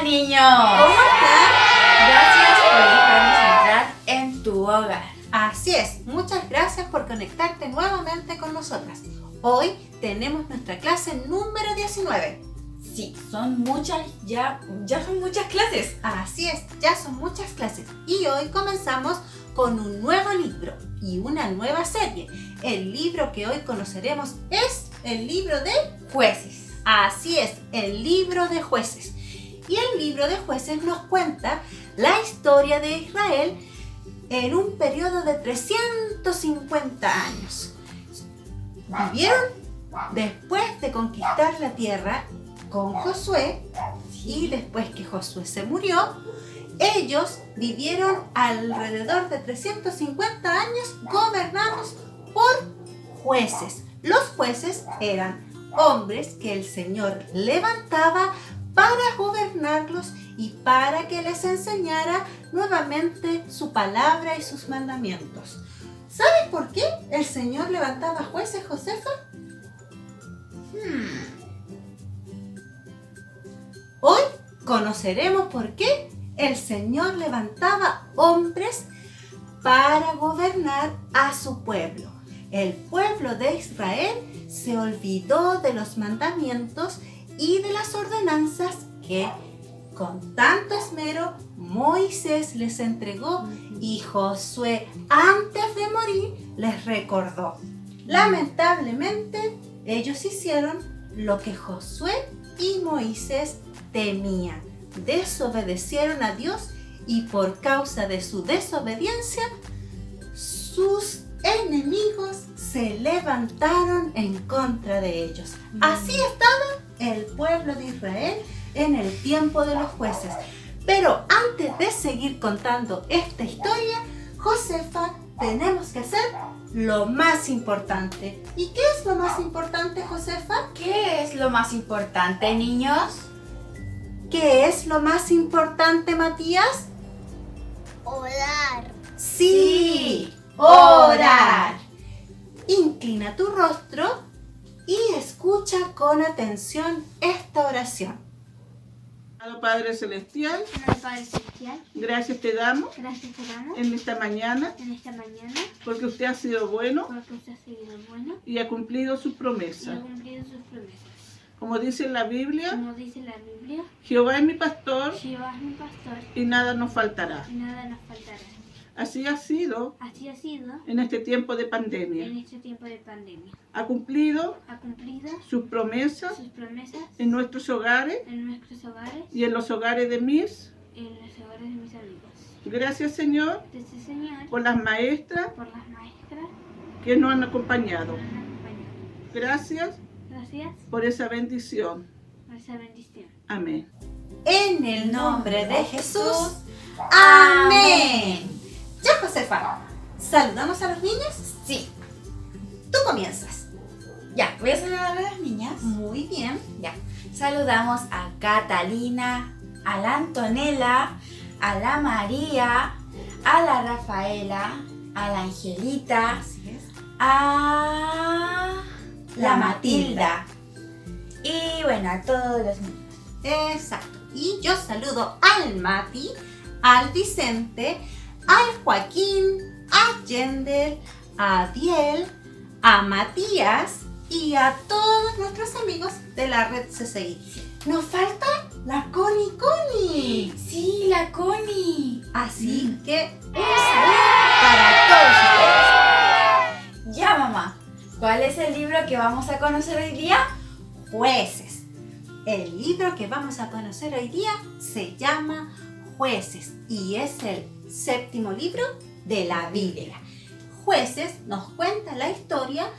niños. ¿Cómo están? Gracias por dejarnos entrar en tu hogar. Así es, muchas gracias por conectarte nuevamente con nosotras. Hoy tenemos nuestra clase número 19. Sí, son muchas, ya son muchas clases. Así es, ya son muchas clases. Y hoy comenzamos con un nuevo libro y una nueva serie. El libro que hoy conoceremos es el libro de Jueces. Así es, el libro de Jueces. Y el libro de Jueces nos cuenta la historia de Israel en un periodo de 350 años. Vivieron después de conquistar la tierra con Josué, y después que Josué se murió, ellos vivieron alrededor de 350 años gobernados por jueces. Los jueces eran hombres que el Señor levantaba para gobernarlos y para que les enseñara nuevamente su palabra y sus mandamientos. ¿Sabes por qué el Señor levantaba jueces, Josefa? Hoy conoceremos por qué el Señor levantaba hombres para gobernar a su pueblo. El pueblo de Israel se olvidó de los mandamientos y de las ordenanzas que con tanto esmero Moisés les entregó y Josué, antes de morir, les recordó. Lamentablemente, ellos hicieron lo que Josué y Moisés temían. Desobedecieron a Dios y por causa de su desobediencia, sus enemigos se levantaron en contra de ellos. Así estaba el pueblo de Israel en el tiempo de los jueces. Pero antes de seguir contando esta historia, Josefa, tenemos que hacer lo más importante. ¿Y qué es lo más importante, Josefa? ¿Qué es lo más importante, niños? ¿Qué es lo más importante, Matías? Orar. Sí, orar. Inclina tu rostro y escucha con atención esta oración. Amado Padre Celestial, Amado Padre Celestial, gracias te damos gracias te damos en esta mañana en esta mañana porque usted ha sido bueno porque usted ha sido bueno y ha cumplido sus y ha promesas. cumplido sus promesas. Como dice en la Biblia, Como dice la Biblia, Jehová es mi pastor Jehová es mi pastor y nada nos faltará. y nada nos faltará. Así ha sido Así ha sido en este tiempo de en pandemia. este tiempo de pandemia. Ha cumplido Ha cumplido sus promesas sus promesas en nuestros hogares en nuestros hogares y en los hogares de mis. y en los hogares de mis amigos. Gracias, Señor, Gracias, Señor, por las maestras por las maestras que nos han acompañado. que nos han acompañado. Gracias Gracias por esa bendición. por esa bendición. Amén. En el nombre de Jesús. Amén. Ya, Josefa, ¿saludamos a los niños? Sí. Tú comienzas. Ya, voy a saludar a las niñas. Muy bien. Ya. Saludamos a Catalina, a la Antonella, a la María, a la Rafaela, a la Angelita, Así es. a la Matilda. Y bueno, a todos los niños. Exacto. Y yo saludo al Mati, al Vicente, al Joaquín, a Yendel, a Adiel, a Matías y a todos nuestros amigos de la red CCI. Nos falta la Connie. Sí, la Connie. Así que un saludo para todos ustedes. Ya, mamá. ¿Cuál es el libro que vamos a conocer hoy día? Jueces. El libro que vamos a conocer hoy día se llama Jueces y es el 7º libro de la Biblia. Jueces nos cuenta la historia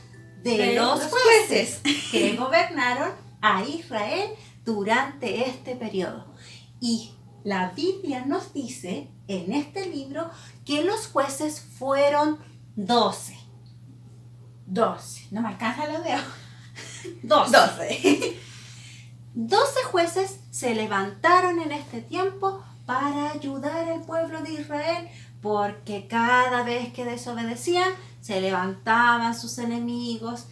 de los jueces que gobernaron a Israel durante este periodo. Y la Biblia nos dice en este libro que los jueces fueron 12. 12. No me alcanza los dedos. 12 jueces se levantaron en este tiempo para ayudar al pueblo de Israel, porque cada vez que desobedecían se levantaban sus enemigos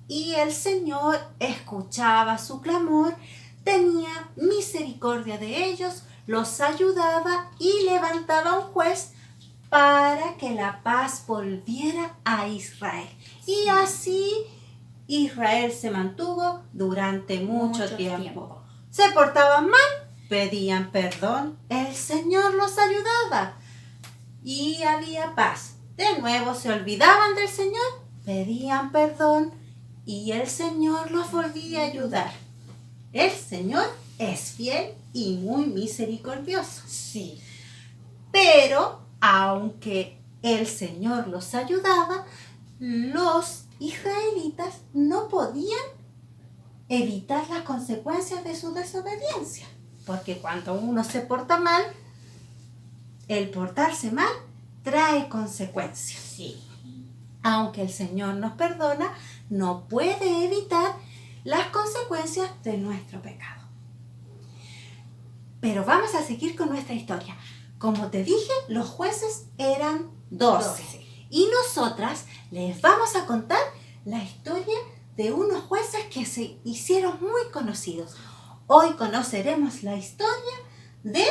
y el Señor escuchaba su clamor tenía misericordia de ellos, los ayudaba y levantaba un juez para que la paz volviera a Israel. Y así Israel se mantuvo durante mucho tiempo. Se portaban mal, pedían perdón, el Señor los ayudaba y había paz. De nuevo se olvidaban del Señor, pedían perdón y el Señor los volvía a ayudar. El Señor es fiel y muy misericordioso. Sí. Pero, aunque el Señor los ayudaba, los israelitas no podían evitar las consecuencias de su desobediencia. Porque cuando uno se porta mal, el portarse mal trae consecuencias. Sí. Aunque el Señor nos perdona, no puede evitar las consecuencias de nuestro pecado. Pero vamos a seguir con nuestra historia. Como te dije, los jueces eran 12. Y nosotras les vamos a contar la historia de unos jueces que se hicieron muy conocidos. Hoy conoceremos la historia de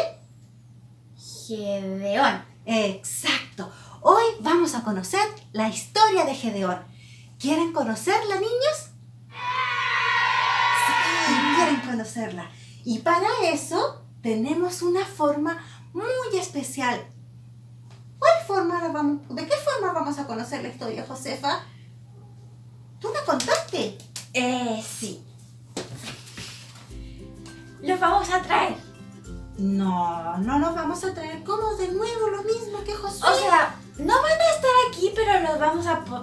Gedeón. Exacto. Hoy vamos a conocer la historia de Gedeón. ¿Quieren conocerla, niños? Sí, quieren conocerla. Y para eso tenemos una forma muy especial. ¿De qué forma vamos a conocer la historia, Josefa? ¿Tú me contaste? Sí. Los vamos a traer. No nos vamos a traer como de nuevo lo mismo que Josué. O sea, no van a estar aquí, pero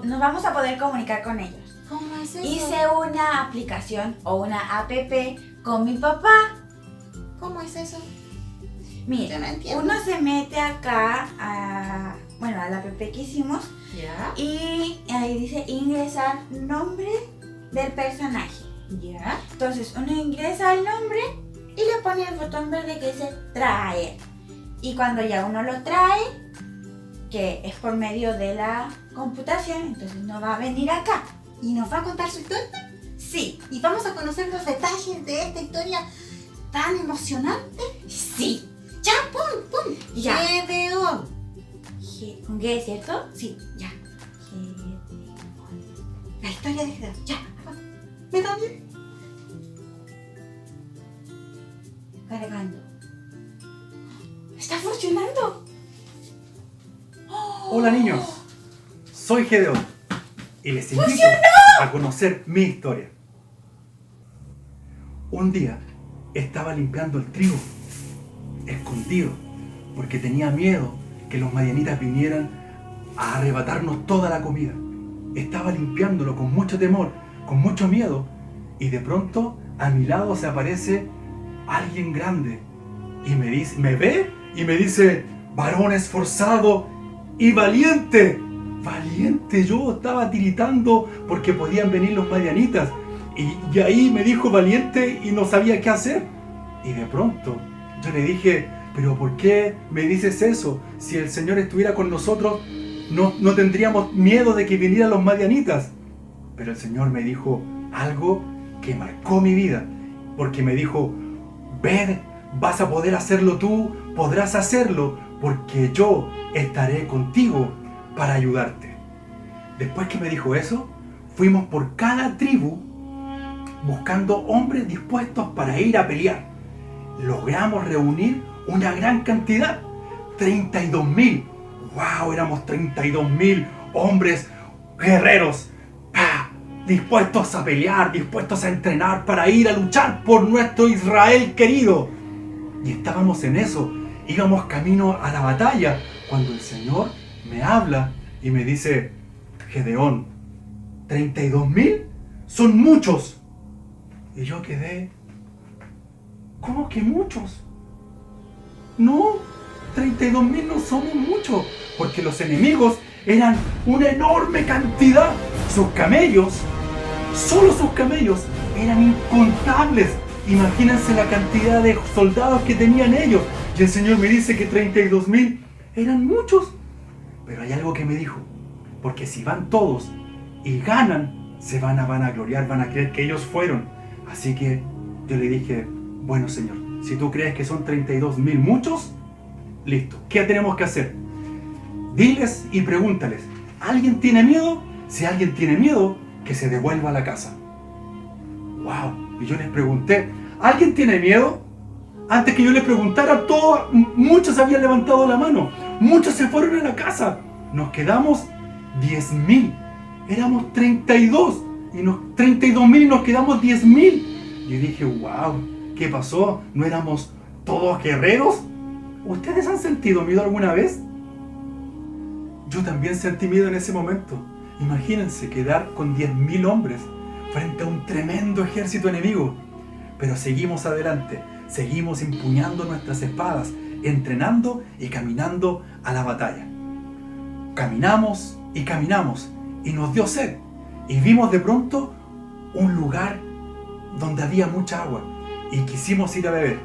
nos vamos a poder comunicar con ellos. ¿Cómo es eso? Hice una aplicación o una app con mi papá. ¿Cómo es eso? Mira, Yo no entiendo. uno se mete acá a la app que hicimos ¿Ya? y ahí dice ingresar nombre del personaje. ¿Ya? Entonces uno ingresa el nombre y le pone el botón verde que dice traer. Y cuando ya uno lo trae, que es por medio de la computación, entonces no va a venir acá. ¿Y nos va a contar su historia? Sí, ¿Y vamos a conocer los detalles de esta historia tan emocionante? sí. ¡Ya, pum! Ya. Gedeón. ¿Con qué, cierto? Sí, ya. Gedeón. La historia de Gedeón. Ya. ¿Me da bien? Cargando. ¡Está funcionando! Hola niños, soy Gedeón y les invito a conocer mi historia. Un día estaba limpiando el trigo, escondido, porque tenía miedo que los madianitas vinieran a arrebatarnos toda la comida. Estaba limpiándolo con mucho temor, con mucho miedo, y de pronto a mi lado se aparece alguien grande y me ve y me dice: varón esforzado y valiente. Valiente, yo estaba tiritando porque podían venir los madianitas y ahí me dijo valiente y no sabía qué hacer. Y de pronto yo le dije: pero ¿por qué me dices eso? Si el Señor estuviera con nosotros, no tendríamos miedo de que vinieran los madianitas. Pero el Señor me dijo algo que marcó mi vida, porque me dijo: ven, vas a poder hacerlo tú, podrás hacerlo, porque yo estaré contigo para ayudarte. Después que me dijo eso, fuimos por cada tribu buscando hombres dispuestos para ir a pelear. Logramos reunir una gran cantidad, 32.000. ¡Wow! Éramos 32.000 hombres guerreros, dispuestos a pelear, dispuestos a entrenar para ir a luchar por nuestro Israel querido. Y estábamos en eso, íbamos camino a la batalla, cuando el Señor me habla y me dice: Gedeón, 32.000 son muchos. Y yo quedé: ¿cómo que muchos? No, 32.000 no somos muchos, porque los enemigos eran una enorme cantidad. Sus camellos, solo sus camellos, eran incontables. Imagínense la cantidad de soldados que tenían ellos. Y el Señor me dice que 32.000 eran muchos. Pero hay algo que me dijo: porque si van todos y ganan, se van a vanagloriar, van a creer que ellos fueron. Así que yo le dije: Bueno, Señor, si tú crees que son 32.000 muchos, listo. ¿Qué tenemos que hacer? Diles y pregúntales, ¿alguien tiene miedo? Si alguien tiene miedo, que se devuelva a la casa. ¡Wow! Y yo les pregunté, ¿alguien tiene miedo? Antes que yo les preguntara, muchos habían levantado la mano. Muchos se fueron a la casa. Nos quedamos 10.000. Éramos 32. Y 32.000 y nos quedamos 10.000. Yo dije, wow, ¿qué pasó? ¿No éramos todos guerreros? ¿Ustedes han sentido miedo alguna vez? Yo también sentí miedo en ese momento. Imagínense quedar con 10.000 hombres frente a un tremendo ejército enemigo. Pero seguimos adelante, seguimos empuñando nuestras espadas, entrenando y caminando a la batalla. Caminamos y nos dio sed. Y vimos de pronto un lugar donde había mucha agua y quisimos ir a beber.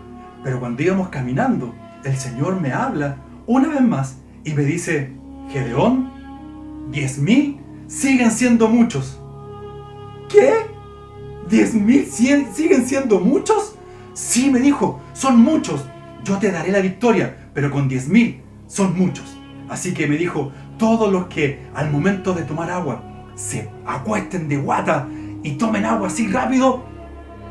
Pero cuando íbamos caminando, el Señor me habla una vez más y me dice, Gedeón, 10.000 siguen siendo muchos. ¿Qué? ¿10.000 siguen siendo muchos? Sí, me dijo, son muchos. Yo te daré la victoria, pero con 10.000 son muchos. Así que me dijo, todos los que al momento de tomar agua se acuesten de guata y tomen agua así rápido,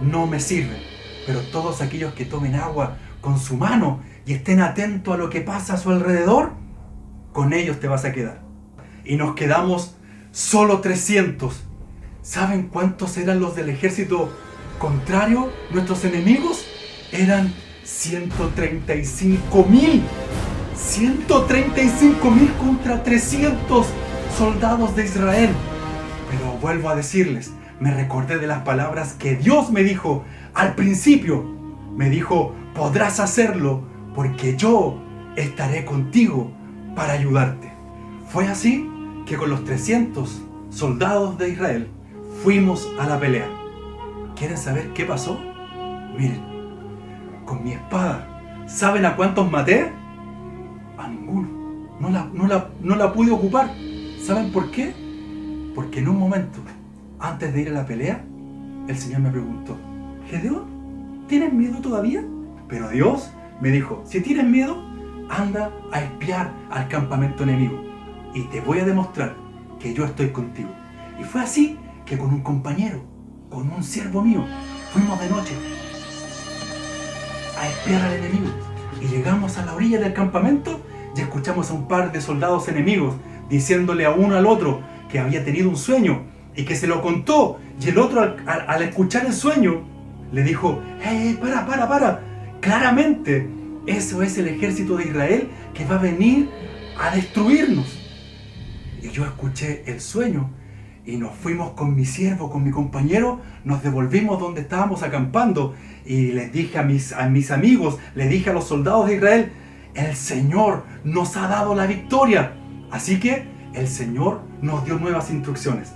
no me sirven. Pero todos aquellos que tomen agua con su mano y estén atentos a lo que pasa a su alrededor, con ellos te vas a quedar. Y nos quedamos solo 300. ¿Saben cuántos eran los del ejército contrario? Nuestros enemigos eran 135.000. 135.000 contra 300 soldados de Israel. Pero vuelvo a decirles, me recordé de las palabras que Dios me dijo al principio. Me dijo, podrás hacerlo porque yo estaré contigo para ayudarte. Fue así que con los 300 soldados de Israel fuimos a la pelea. ¿Quieren saber qué pasó? Miren, con mi espada, ¿saben a cuántos maté? A ninguno. No la pude ocupar. ¿Saben por qué? Porque en un momento, antes de ir a la pelea, el Señor me preguntó, Gedeón, ¿tienes miedo todavía? Pero Dios me dijo, si tienes miedo, anda a espiar al campamento enemigo y te voy a demostrar que yo estoy contigo. Y fue así que con un compañero, con un siervo mío, fuimos de noche a espiar al enemigo. Y llegamos a la orilla del campamento y escuchamos a un par de soldados enemigos diciéndole a uno al otro que había tenido un sueño y que se lo contó. Y el otro al escuchar el sueño le dijo, ¡hey, para! Claramente, eso es el ejército de Israel que va a venir a destruirnos. Y yo escuché el sueño y nos fuimos con mi siervo, con mi compañero, nos devolvimos donde estábamos acampando y les dije a mis amigos, les dije a los soldados de Israel, el Señor nos ha dado la victoria. Así que el Señor nos dio nuevas instrucciones.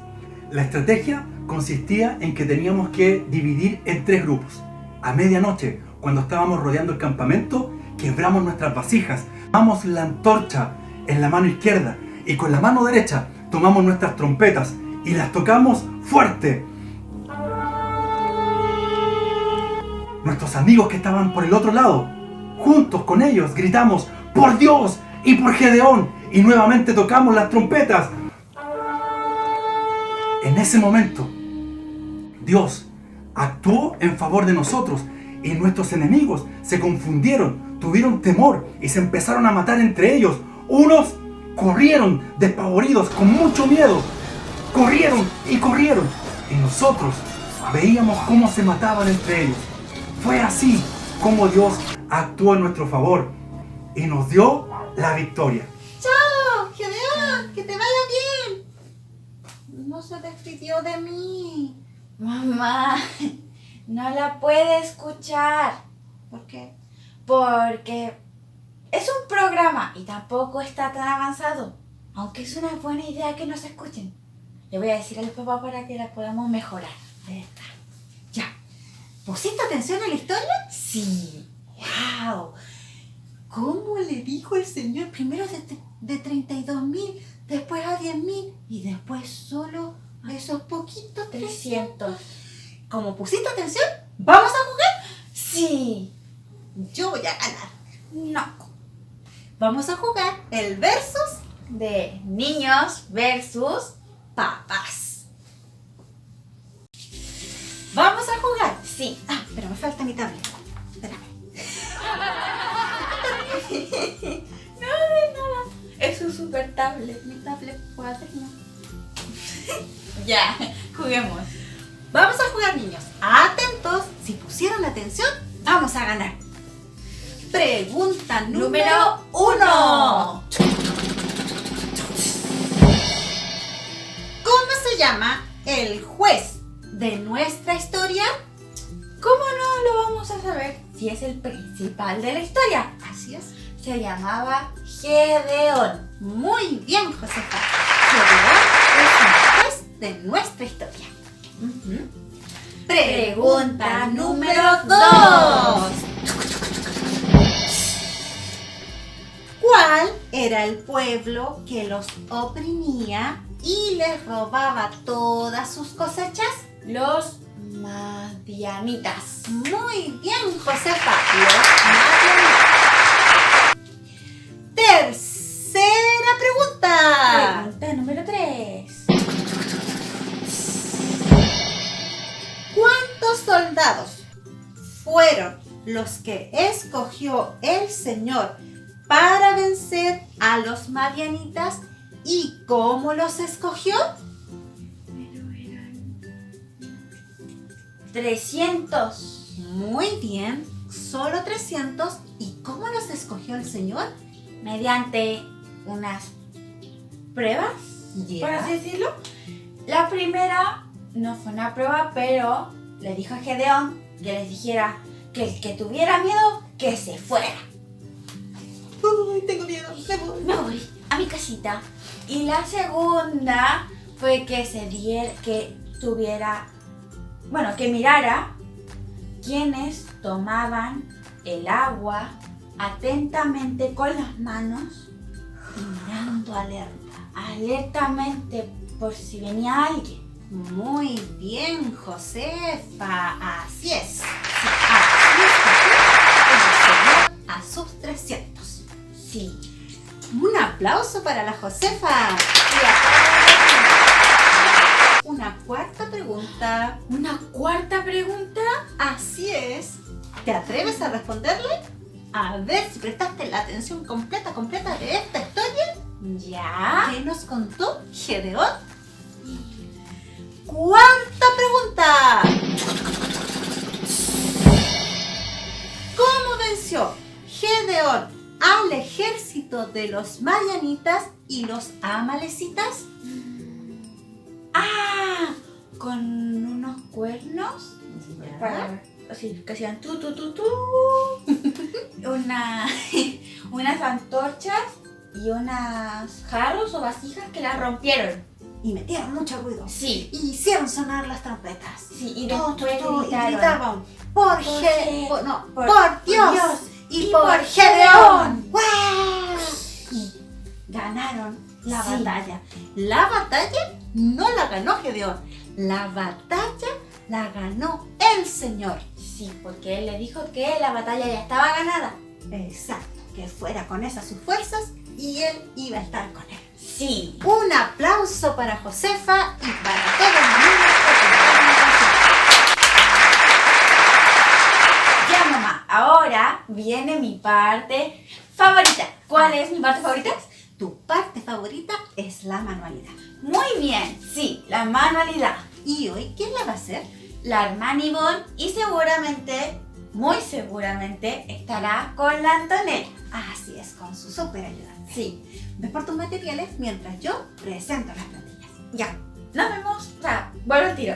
La estrategia consistía en que teníamos que dividir en 3 grupos. A medianoche, cuando estábamos rodeando el campamento, quebramos nuestras vasijas, tomamos la antorcha en la mano izquierda y con la mano derecha tomamos nuestras trompetas y las tocamos fuerte. Nuestros amigos que estaban por el otro lado, juntos con ellos gritamos, ¡por Dios y por Gedeón! Y nuevamente tocamos las trompetas. En ese momento, Dios actuó en favor de nosotros y nuestros enemigos se confundieron, tuvieron temor y se empezaron a matar entre ellos. Unos corrieron despavoridos, con mucho miedo. Corrieron. Y nosotros veíamos cómo se mataban entre ellos. Fue así como Dios actuó en nuestro favor y nos dio la victoria. ¡Chao, Gedeón! ¡Que te vaya bien! No se despidió de mí. Mamá, no la puede escuchar. ¿Por qué? Porque es un programa y tampoco está tan avanzado. Aunque es una buena idea que nos escuchen. Le voy a decir al papá para que la podamos mejorar. De verdad. Ya. ¿Pusiste atención a la historia? Sí. ¡Wow! ¿Cómo le dijo el Señor primero de 32.000, después a 10.000 y después solo a esos poquitos 300? 300. ¿Cómo pusiste atención? ¿Vamos a jugar? Sí. Sí. Yo voy a ganar. No. Vamos a jugar el versus De niños versus... papás. Vamos a jugar. Sí. Ah, pero me falta mi tablet. Espérame. No, de nada. Es un super tablet. Mi tablet cuaderno. Ya, juguemos. Vamos a jugar, niños. Atentos. Si pusieron atención, vamos a ganar. Pregunta número 1. ¿Cómo se llama el juez de nuestra historia? ¿Cómo no lo vamos a saber si es el principal de la historia? Así es. Se llamaba Gedeón. Muy bien, Josefa. Gedeón es el juez de nuestra historia. Pregunta número 2. ¿Cuál era el pueblo que los oprimía y les robaba todas sus cosechas? Los madianitas. Muy bien, Josefa. Los madianitas. Tercera pregunta. Pregunta número 3. ¿Cuántos soldados fueron los que escogió el Señor para vencer a los madianitas y cómo los escogió? Pero eran 300. Muy bien, solo 300. ¿Y cómo los escogió el Señor? Mediante unas pruebas, Ya. por así decirlo. La primera no fue una prueba, pero le dijo a Gedeón que les dijera que el que tuviera miedo, que se fuera. Uy, tengo miedo. Me voy. Me voy a mi casita. Y la segunda fue que que mirara quienes tomaban el agua atentamente con las manos y mirando alertamente por si venía alguien. Muy bien, Josefa. Así es. Sí, así escogió el Señor a sus 300. Sí. Un aplauso para la Josefa. Una cuarta pregunta. Una cuarta pregunta. Así es. ¿Te atreves a responderle? A ver si prestaste la atención completa de esta historia. Ya. ¿Qué nos contó Gedeón? Cuarta pregunta. ¿Cómo venció Gedeón al ejército de los madianitas y los amalecitas? Ah, con unos cuernos. Ya. Para, así, que hacían tu. Unas antorchas y unas jarros o vasijas que las rompieron. Y metieron mucho ruido. Sí. Y hicieron sonar las trompetas. Sí, y Y después gritaron. gritaban por Dios Dios y por por Gedeón. Gedeón. ¡Guau! Y ganaron la Sí. batalla. La batalla no la ganó Gedeón. La batalla la ganó el Señor. Sí, porque él le dijo que la batalla ya estaba ganada. Exacto, que fuera con esas sus fuerzas y él iba a estar con él. Sí. Un aplauso para Josefa y para todos los niños que cantaron. Ya, mamá, ahora viene mi parte favorita. ¿Cuál es mi parte favorita? Tu parte favorita es la manualidad. Muy bien, sí, la manualidad. ¿Y hoy quién la va a hacer? La hermana Ivonne y seguramente, muy seguramente, estará con la Antonella. Así es, con su super ayudante. Sí, Ve por tus materiales mientras yo presento las plantillas. ya. Nos vemos. O sea, vuelvo al tiro.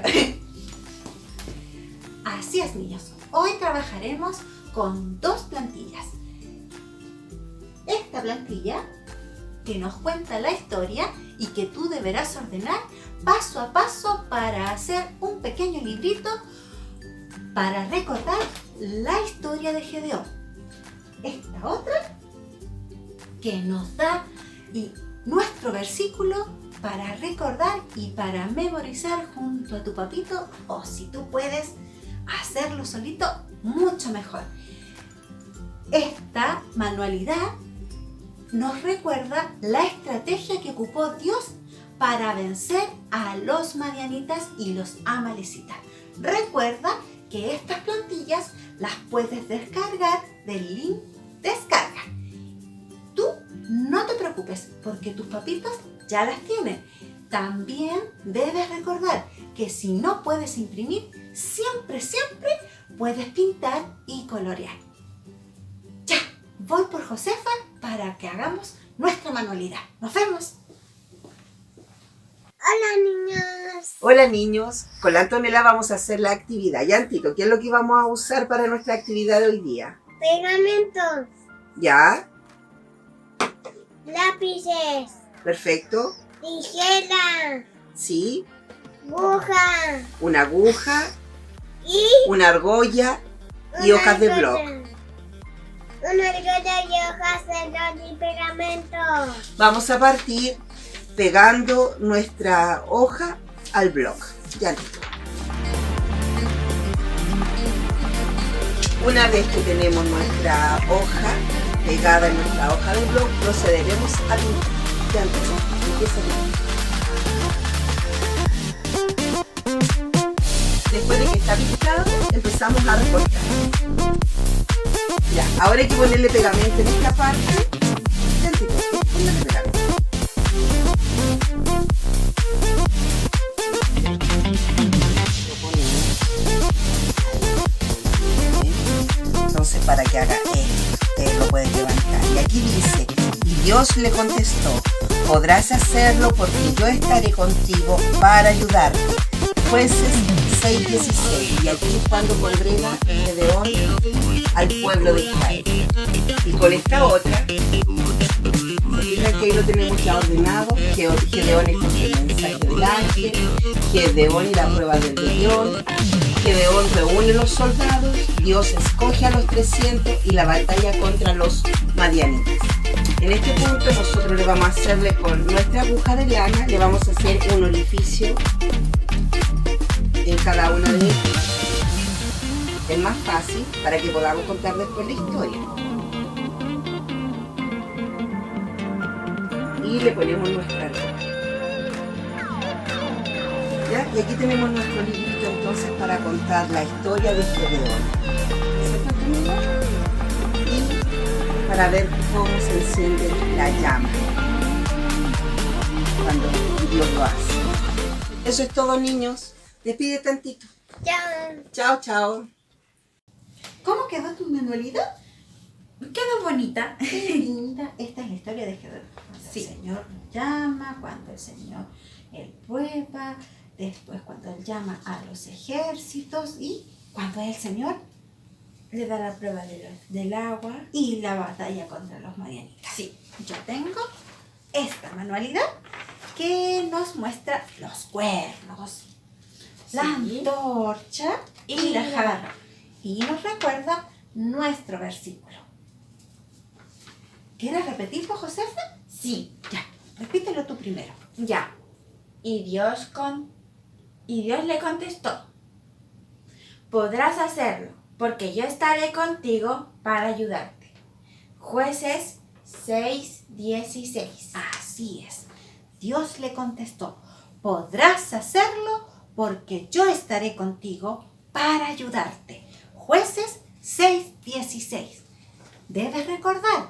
Así es, niños. Hoy trabajaremos con 2 plantillas. Esta plantilla que nos cuenta la historia y que tú deberás ordenar paso a paso para hacer un pequeño librito para recordar la historia de Gedeón. Esta otra que nos da nuestro versículo para recordar y para memorizar junto a tu papito, o si tú puedes hacerlo solito mucho mejor. Esta manualidad nos recuerda la estrategia que ocupó Dios para vencer a los madianitas y los amalecitas. Recuerda que estas plantillas las puedes descargar del link Descarga. Tú no te preocupes porque tus papitos ya las tienen. También debes recordar que si no puedes imprimir, siempre puedes pintar y colorear. Ya, voy por Josefa para que hagamos nuestra manualidad. ¡Nos vemos! Hola niños. Hola niños, con la Antonella vamos a hacer la actividad. Ya, Antito, ¿qué es lo que vamos a usar para nuestra actividad de hoy día? Pegamentos, ¿Ya? lápices, Perfecto. tijera, Sí. aguja Una aguja, y una argolla y una hojas de argolla. blog. Una argolla y hojas de blog y pegamento. Vamos a partir pegando nuestra hoja al blog. Ya, Antito. Una vez que tenemos nuestra hoja pegada en nuestra hoja de blog, procederemos a pintar. Ya, Antito, empieza a pintar. Después de que está pintado, empezamos a recortar. Ya, ahora hay que ponerle pegamento en esta parte. Ya, Antito, ponle pegamento. Entonces, para que haga esto, usted lo puede levantar. Y aquí dice, y Dios le contestó, podrás hacerlo porque yo estaré contigo para ayudarte. Jueces 6:16. Y aquí es cuando congrega Gedeón al pueblo de Israel. Y con esta otra, fíjate que ahí lo tenemos ya ordenado. Gedeón escogió el mensaje del ángel, Gedeón y la prueba del león, Gedeón reúne los soldados, Dios escoge a los 300 y la batalla contra los madianitas. En este punto nosotros le vamos a hacerle con nuestra aguja de lana, le vamos a hacer un orificio en cada una de ellas. Es más fácil para que podamos contar después la historia. Y le ponemos nuestra argolla. ¿Ya? Y aquí tenemos nuestro librito entonces para contar la historia de Gedeón. Y para ver cómo se enciende la llama cuando Dios lo hace. Eso es todo, niños. Despide tantito. Chao. Chao, chao. ¿Cómo quedó tu manualidad? Quedó bonita. Qué linda. Esta es la historia de Gedeón. Sí. El Señor llama, cuando el Señor él prueba, después cuando él llama a los ejércitos y cuando el Señor Le da la prueba del agua. y la batalla contra los madianitas. Sí, yo tengo esta manualidad que nos muestra los cuernos, la antorcha y la jarra. Y nos recuerda nuestro versículo. ¿Quieres repetirlo, Josefa? Sí, Ya, repítelo tú primero. ya. Y Dios le contestó, podrás hacerlo, porque yo estaré contigo para ayudarte. Jueces 6:16. Así es. Dios le contestó, podrás hacerlo porque yo estaré contigo para ayudarte. Jueces 6:16. Debes recordar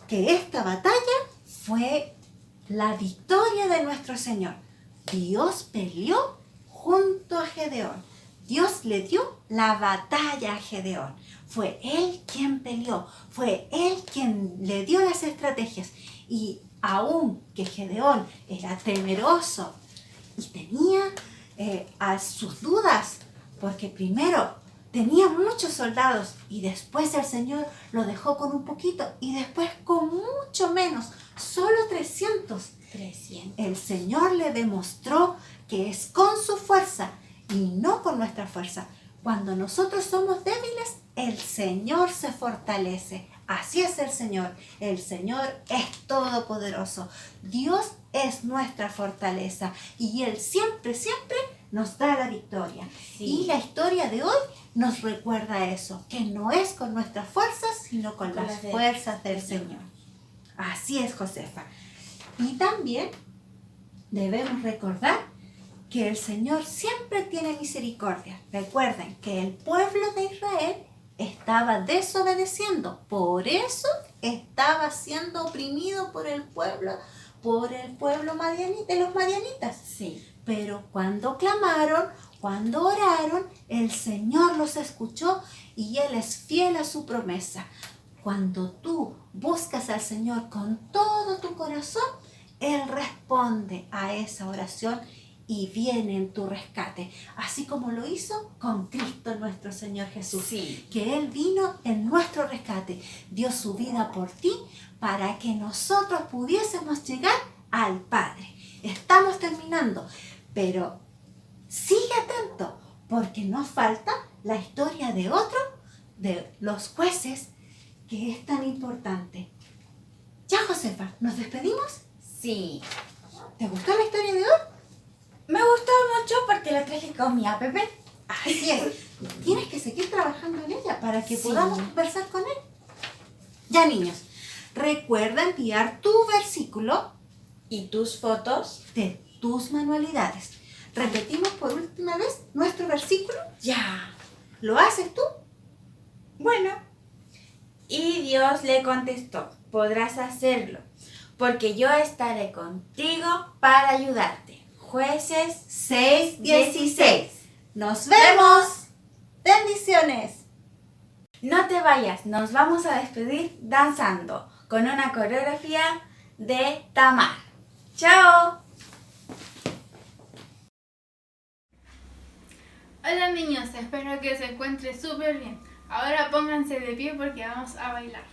que esta batalla fue la victoria de nuestro Señor. Dios peleó junto a Gedeón. Dios le dio la batalla a Gedeón. Fue él quien peleó, fue él quien le dio las estrategias. Y aun que Gedeón era temeroso y tenía a sus dudas, porque primero tenía muchos soldados y después el Señor lo dejó con un poquito y después con mucho menos, solo 300. El Señor le demostró que es con su fuerza y no con nuestra fuerza. Cuando nosotros somos débiles, el Señor se fortalece. Así es el Señor. El Señor es todopoderoso. Dios es nuestra fortaleza y Él siempre nos da la victoria. Sí. Y la historia de hoy nos recuerda eso, que no es con nuestras fuerzas, sino con las fuerzas del Señor. Así es, Josefa. Y también debemos recordar que el Señor siempre tiene misericordia. Recuerden que el pueblo de Israel estaba desobedeciendo, por eso estaba siendo oprimido por el pueblo de los madianitas. Sí. Pero cuando clamaron, cuando oraron, el Señor los escuchó y Él es fiel a su promesa. Cuando tú buscas al Señor con todo tu corazón, Él responde a esa oración y viene en tu rescate, así como lo hizo con Cristo nuestro Señor Jesús. Sí. Que Él vino en nuestro rescate, dio su vida por ti para que nosotros pudiésemos llegar al Padre. Estamos terminando, pero sigue atento porque nos falta la historia de otro de los jueces que es tan importante. Ya, Josefa, ¿nos despedimos? Sí. ¿Te gustó la historia de hoy? Me gustó mucho porque la traje con mi app. Así es. Tienes que seguir trabajando en ella para que Sí. podamos conversar con él. Ya, niños, recuerda enviar tu versículo ¿Y tus fotos? de tus manualidades. Repetimos por última vez nuestro versículo. Ya. ¿Lo haces tú? Bueno. Y Dios le contestó, podrás hacerlo, porque yo estaré contigo para ayudarte. Jueces 6:16. ¡Nos vemos! ¡Bendiciones! No te vayas, nos vamos a despedir danzando con una coreografía de Tamar. ¡Chao! Hola niños, espero que se encuentren súper bien. Ahora pónganse de pie porque vamos a bailar.